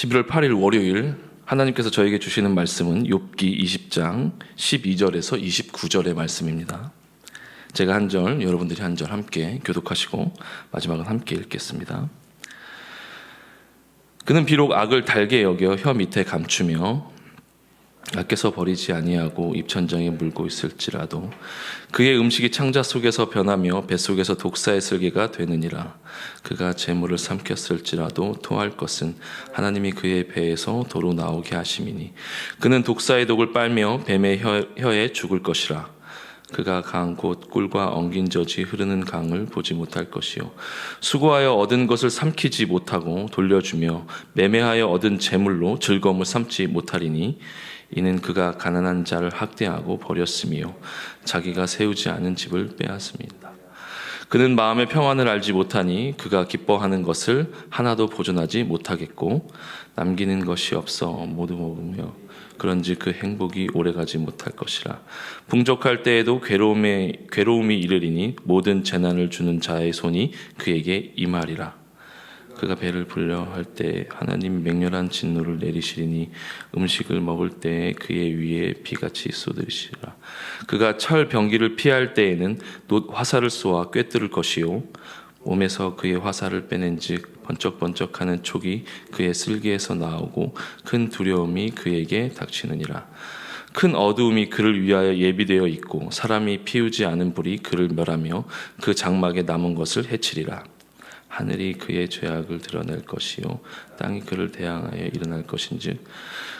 11월 8일 월요일 하나님께서 저에게 주시는 말씀은 욥기 20장 12절에서 29절의 말씀입니다. 제가 한 절, 여러분들이 한 절 함께 교독하시고 마지막은 함께 읽겠습니다. 그는 비록 악을 달게 여겨 혀 밑에 감추며 아껴서 버리지 아니하고 입천장에 물고 있을지라도 그의 음식이 창자 속에서 변하며 뱃속에서 독사의 쓸개가 되느니라. 그가 재물을 삼켰을지라도 토할 것은 하나님이 그의 배에서 도로 나오게 하심이니 그는 독사의 독을 빨며 뱀의 혀에 죽을 것이라. 그가 강 곧 꿀과 엉긴 젖이 흐르는 강을 보지 못할 것이요 수고하여 얻은 것을 삼키지 못하고 돌려주며 매매하여 얻은 재물로 즐거움을 삼지 못하리니 이는 그가 가난한 자를 학대하고 버렸으며 자기가 세우지 않은 집을 빼앗습니다. 그는 마음의 평안을 알지 못하니 그가 기뻐하는 것을 하나도 보존하지 못하겠고 남기는 것이 없어 모두 먹으며 그런지 그 행복이 오래가지 못할 것이라. 풍족할 때에도 괴로움이 이르리니 모든 재난을 주는 자의 손이 그에게 임하리라. 그가 배를 불려 할 때 하나님이 맹렬한 진노를 내리시리니 음식을 먹을 때에 그의 위에 비같이 쏟으시리라. 그가 철 병기를 피할 때에는 놋 화살을 쏘아 꿰뚫을 것이요 몸에서 그의 화살을 빼낸즉 번쩍번쩍하는 촉이 그의 쓸개에서 나오고 큰 두려움이 그에게 닥치느니라. 큰 어두움이 그를 위하여 예비되어 있고 사람이 피우지 않은 불이 그를 멸하며 그 장막에 남은 것을 해치리라. 하늘이 그의 죄악을 드러낼 것이요 땅이 그를 대항하여 일어날 것인즉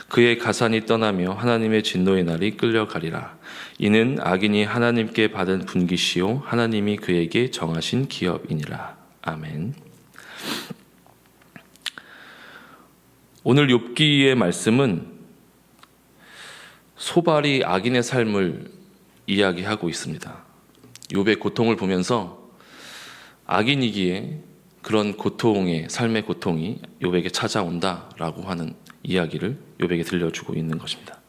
그의 가산이 떠나며 하나님의 진노의 날이 끌려가리라. 이는 악인이 하나님께 받은 분깃이요 하나님이 그에게 정하신 기업이니라. 아멘. 오늘 욥기의 말씀은 소발이 악인의 삶을 이야기하고 있습니다. 욥의 고통을 보면서 악인이기에 그런 고통의 삶의 고통이 욥에게 찾아온다라고 하는 이야기를 욥에게 들려주고 있는 것입니다.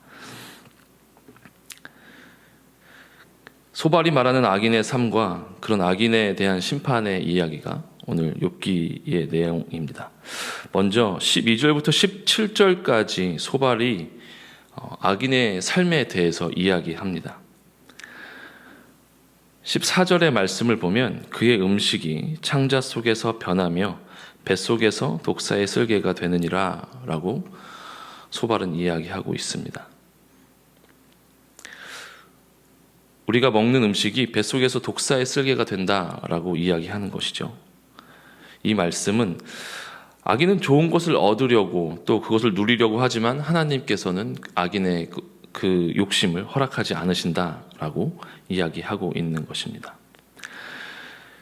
소발이 말하는 악인의 삶과 그런 악인에 대한 심판의 이야기가 오늘 욥기의 내용입니다. 먼저 12절부터 17절까지 소발이 악인의 삶에 대해서 이야기합니다. 14절의 말씀을 보면 그의 음식이 창자 속에서 변하며 뱃속에서 독사의 쓸개가 되느니라 라고 소발은 이야기하고 있습니다. 우리가 먹는 음식이 뱃속에서 독사의 쓸개가 된다라고 이야기하는 것이죠. 이 말씀은 악인은 좋은 것을 얻으려고 또 그것을 누리려고 하지만 하나님께서는 악인의 그 욕심을 허락하지 않으신다라고 이야기하고 있는 것입니다.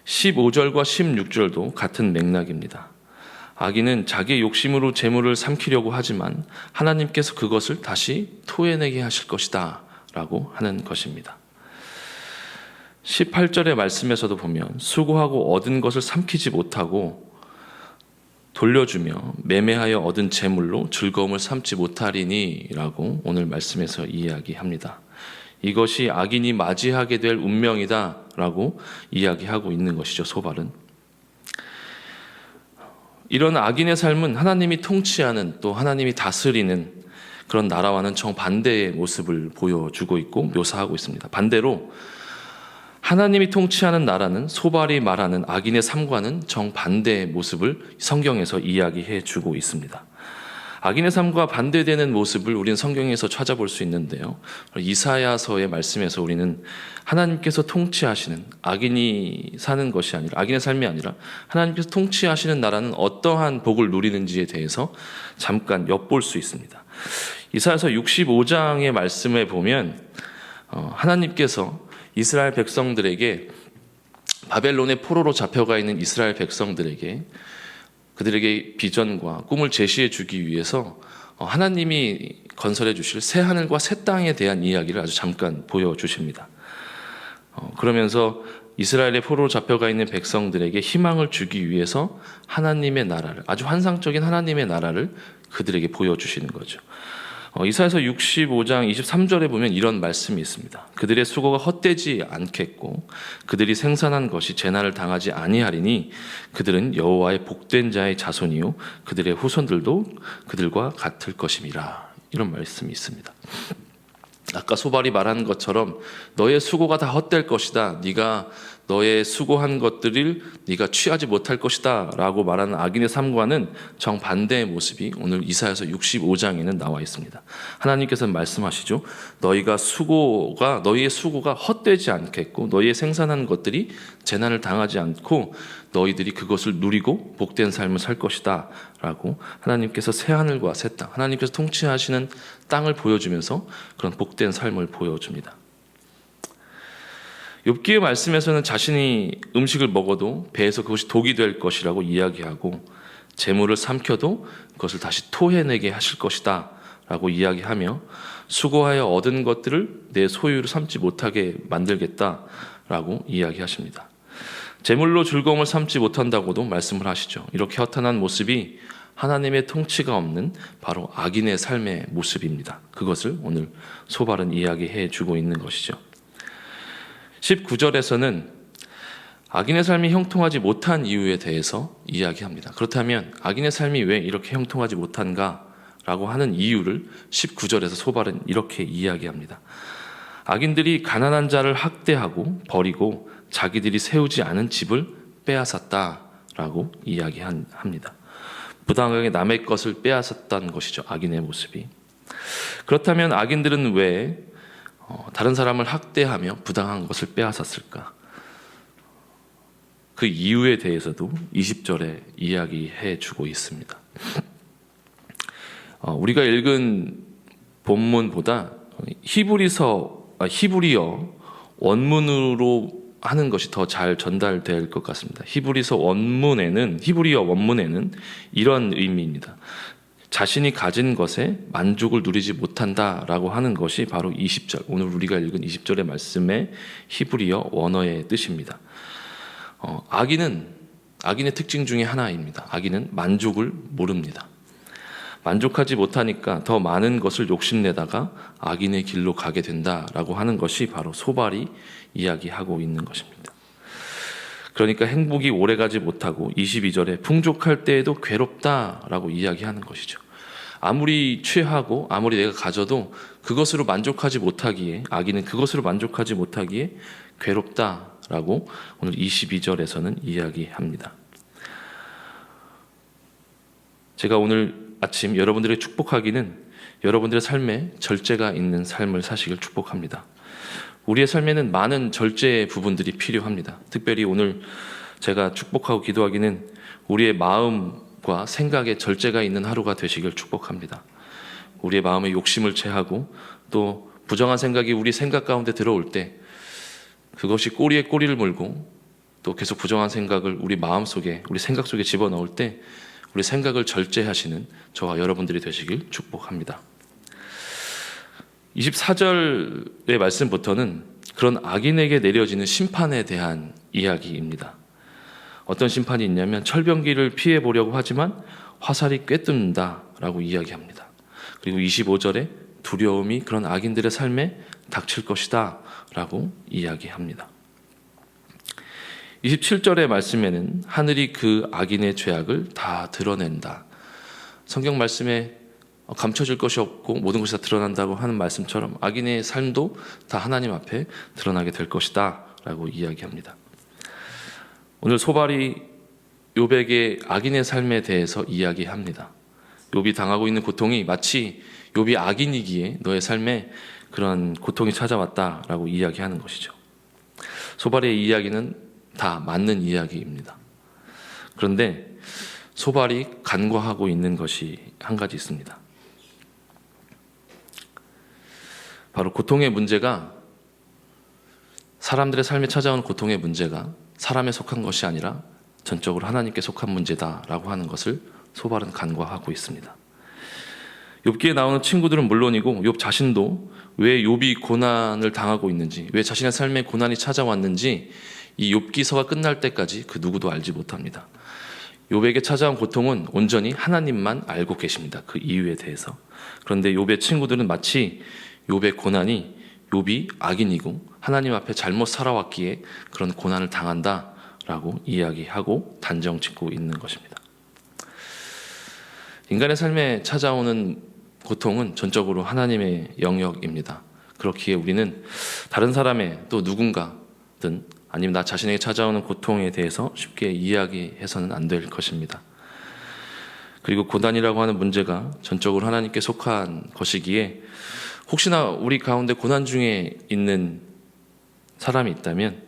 15절과 16절도 같은 맥락입니다. 악인은 자기의 욕심으로 재물을 삼키려고 하지만 하나님께서 그것을 다시 토해내게 하실 것이다 라고 하는 것입니다. 18절의 말씀에서도 보면 수고하고 얻은 것을 삼키지 못하고 돌려주며 매매하여 얻은 재물로 즐거움을 삼지 못하리니 라고 오늘 말씀에서 이야기합니다. 이것이 악인이 맞이하게 될 운명이다 라고 이야기하고 있는 것이죠. 소발은 이런 악인의 삶은 하나님이 통치하는 또 하나님이 다스리는 그런 나라와는 정반대의 모습을 보여주고 있고 묘사하고 있습니다. 반대로 하나님이 통치하는 나라는 소발이 말하는 악인의 삶과는 정반대의 모습을 성경에서 이야기해 주고 있습니다. 악인의 삶과 반대되는 모습을 우리는 성경에서 찾아볼 수 있는데요. 이사야서의 말씀에서 우리는 하나님께서 통치하시는 악인이 사는 것이 아니라 악인의 삶이 아니라 하나님께서 통치하시는 나라는 어떠한 복을 누리는지에 대해서 잠깐 엿볼 수 있습니다. 이사야서 65장의 말씀에 보면 하나님께서 이스라엘 백성들에게 바벨론의 포로로 잡혀가 있는 이스라엘 백성들에게 그들에게 비전과 꿈을 제시해 주기 위해서 하나님이 건설해 주실 새 하늘과 새 땅에 대한 이야기를 아주 잠깐 보여주십니다. 그러면서 이스라엘의 포로로 잡혀가 있는 백성들에게 희망을 주기 위해서 하나님의 나라를 아주 환상적인 하나님의 나라를 그들에게 보여주시는 거죠. 이사야서 65장 23절에 보면 이런 말씀이 있습니다. 그들의 수고가 헛되지 않겠고 그들이 생산한 것이 재난을 당하지 아니하리니 그들은 여호와의 복된 자의 자손이요 그들의 후손들도 그들과 같을 것임이라. 이런 말씀이 있습니다. 아까 소발이 말한 것처럼 너의 수고가 다 헛될 것이다. 네가 너의 수고한 것들을 네가 취하지 못할 것이다 라고 말하는 악인의 삶과는 정반대의 모습이 오늘 이사야서 65장에는 나와 있습니다. 하나님께서 말씀하시죠. 너희의 수고가 헛되지 않겠고 너희의 생산한 것들이 재난을 당하지 않고 너희들이 그것을 누리고 복된 삶을 살 것이다 라고 하나님께서 새하늘과 새 땅, 하나님께서 통치하시는 땅을 보여주면서 그런 복된 삶을 보여줍니다. 욥기의 말씀에서는 자신이 음식을 먹어도 배에서 그것이 독이 될 것이라고 이야기하고 재물을 삼켜도 그것을 다시 토해내게 하실 것이다 라고 이야기하며 수고하여 얻은 것들을 내 소유로 삼지 못하게 만들겠다라고 이야기하십니다. 재물로 즐거움을 삼지 못한다고도 말씀을 하시죠. 이렇게 허탄한 모습이 하나님의 통치가 없는 바로 악인의 삶의 모습입니다. 그것을 오늘 소발은 이야기해 주고 있는 것이죠. 19절에서는 악인의 삶이 형통하지 못한 이유에 대해서 이야기합니다. 그렇다면 악인의 삶이 왜 이렇게 형통하지 못한가? 라고 하는 이유를 19절에서 소발은 이렇게 이야기합니다. 악인들이 가난한 자를 학대하고 버리고 자기들이 세우지 않은 집을 빼앗았다라고 이야기합니다. 부당하게 남의 것을 빼앗았다는 것이죠. 악인의 모습이. 그렇다면 악인들은 왜 다른 사람을 학대하며 부당한 것을 빼앗았을까? 그 이유에 대해서도 20절에 이야기해 주고 있습니다. 우리가 읽은 본문보다 히브리어 원문으로 하는 것이 더 잘 전달될 것 같습니다. 히브리어 원문에는 이런 의미입니다. 자신이 가진 것에 만족을 누리지 못한다라고 하는 것이 바로 20절, 오늘 우리가 읽은 20절의 말씀의 히브리어 원어의 뜻입니다. 악인의 특징 중에 하나입니다. 악인은 만족을 모릅니다. 만족하지 못하니까 더 많은 것을 욕심내다가 악인의 길로 가게 된다라고 하는 것이 바로 소발이 이야기하고 있는 것입니다. 그러니까 행복이 오래가지 못하고 22절에 풍족할 때에도 괴롭다라고 이야기하는 것이죠. 아무리 취하고 아무리 내가 가져도 그것으로 만족하지 못하기에, 악인은 그것으로 만족하지 못하기에 괴롭다라고 오늘 22절에서는 이야기합니다. 제가 오늘 아침 여러분들의 축복하기는 여러분들의 삶에 절제가 있는 삶을 사시길 축복합니다. 우리의 삶에는 많은 절제의 부분들이 필요합니다. 특별히 오늘 제가 축복하고 기도하기는 우리의 마음과 생각에 절제가 있는 하루가 되시길 축복합니다. 우리의 마음에 욕심을 제하고 또 부정한 생각이 우리 생각 가운데 들어올 때 그것이 꼬리에 꼬리를 물고 또 계속 부정한 생각을 우리 마음 속에, 우리 생각 속에 집어넣을 때 우리 생각을 절제하시는 저와 여러분들이 되시길 축복합니다. 24절의 말씀부터는 그런 악인에게 내려지는 심판에 대한 이야기입니다. 어떤 심판이 있냐면 철병기를 피해 보려고 하지만 화살이 꿰뚫는다라고 이야기합니다. 그리고 25절에 두려움이 그런 악인들의 삶에 닥칠 것이다 라고 이야기합니다. 27절의 말씀에는 하늘이 그 악인의 죄악을 다 드러낸다. 성경 말씀에 감춰질 것이 없고 모든 것이 다 드러난다고 하는 말씀처럼 악인의 삶도 다 하나님 앞에 드러나게 될 것이다 라고 이야기합니다. 오늘 소발이 욥에게 악인의 삶에 대해서 이야기합니다. 욥이 당하고 있는 고통이 마치 욥이 악인이기에 너의 삶에 그런 고통이 찾아왔다라고 이야기하는 것이죠. 소발의 이야기는 다 맞는 이야기입니다. 그런데 소발이 간과하고 있는 것이 한 가지 있습니다. 바로 고통의 문제가, 사람들의 삶에 찾아오는 고통의 문제가 사람에 속한 것이 아니라 전적으로 하나님께 속한 문제다라고 하는 것을 소발은 간과하고 있습니다. 욥기에 나오는 친구들은 물론이고 욥 자신도 왜 욥이 고난을 당하고 있는지, 왜 자신의 삶에 고난이 찾아왔는지 이 욥기서가 끝날 때까지 그 누구도 알지 못합니다. 욥에게 찾아온 고통은 온전히 하나님만 알고 계십니다. 그 이유에 대해서. 그런데 욥의 친구들은 마치 욥의 고난이 욥이 악인이고 하나님 앞에 잘못 살아왔기에 그런 고난을 당한다라고 이야기하고 단정 짓고 있는 것입니다. 인간의 삶에 찾아오는 고통은 전적으로 하나님의 영역입니다. 그렇기에 우리는 다른 사람의 또 누군가든 아니면 나 자신에게 찾아오는 고통에 대해서 쉽게 이야기해서는 안 될 것입니다. 그리고 고난이라고 하는 문제가 전적으로 하나님께 속한 것이기에 혹시나 우리 가운데 고난 중에 있는 사람이 있다면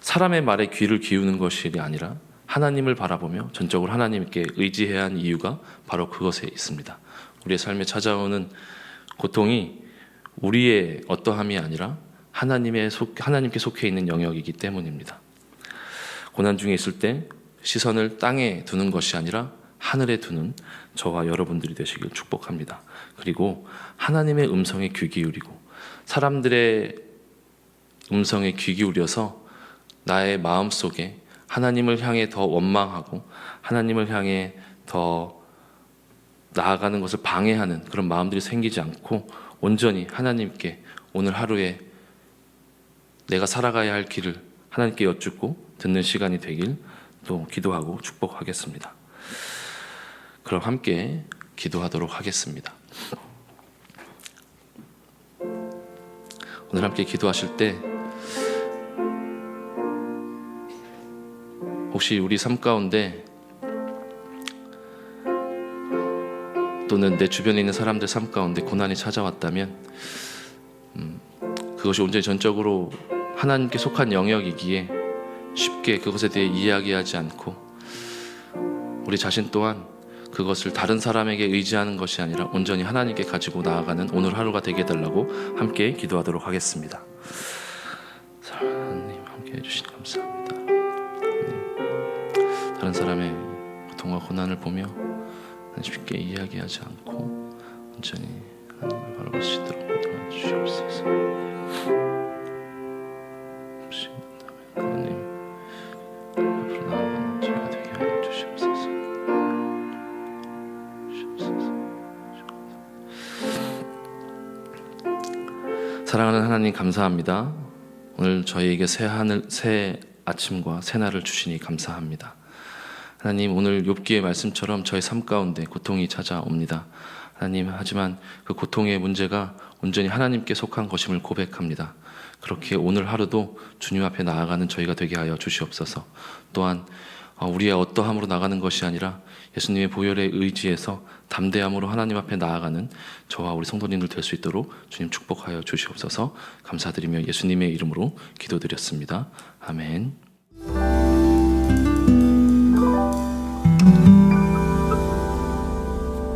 사람의 말에 귀를 기우는 것이 아니라 하나님을 바라보며 전적으로 하나님께 의지해야 하는 이유가 바로 그것에 있습니다. 우리의 삶에 찾아오는 고통이 우리의 어떠함이 아니라 하나님께 속해 있는 영역이기 때문입니다. 고난 중에 있을 때 시선을 땅에 두는 것이 아니라 하늘에 두는 저와 여러분들이 되시길 축복합니다. 그리고 하나님의 음성에 귀 기울이고 사람들의 음성에 귀 기울여서 나의 마음속에 하나님을 향해 더 원망하고 하나님을 향해 더 나아가는 것을 방해하는 그런 마음들이 생기지 않고 온전히 하나님께 오늘 하루에 내가 살아가야 할 길을 하나님께 여쭙고 듣는 시간이 되길 또 기도하고 축복하겠습니다. 그럼 함께 기도하도록 하겠습니다. 오늘 함께 기도하실 때 혹시 우리 삶 가운데 또는 내 주변에 있는 사람들 삶 가운데 고난이 찾아왔다면 그것이 온전히 전적으로 하나님께 속한 영역이기에 쉽게 그것에 대해 이야기하지 않고 우리 자신 또한 그것을 다른 사람에게 의지하는 것이 아니라 온전히 하나님께 가지고 나아가는 오늘 하루가 되게 해달라고 함께 기도하도록 하겠습니다. 하나님 함께 해주시니 감사합니다. 다른 사람의 고통과 고난을 보며 쉽게 이야기하지 않고 온전히 하나님을 바라볼 수 있도록 도와주시옵소서. 하나님 앞으로 나아가는 저희가 되게 하여 주시옵소서. 사랑하는 하나님 감사합니다. 오늘 저희에게 새 아침과 새 날을 주시니 감사합니다. 하나님 오늘 욥기의 말씀처럼 저희 삶 가운데 고통이 찾아옵니다. 하나님 하지만 그 고통의 문제가 온전히 하나님께 속한 것임을 고백합니다. 그렇게 오늘 하루도 주님 앞에 나아가는 저희가 되게 하여 주시옵소서. 또한 우리의 어떠함으로 나가는 것이 아니라 예수님의 보혈에 의지해서 담대함으로 하나님 앞에 나아가는 저와 우리 성도님들 될 수 있도록 주님 축복하여 주시옵소서. 감사드리며 예수님의 이름으로 기도드렸습니다. 아멘.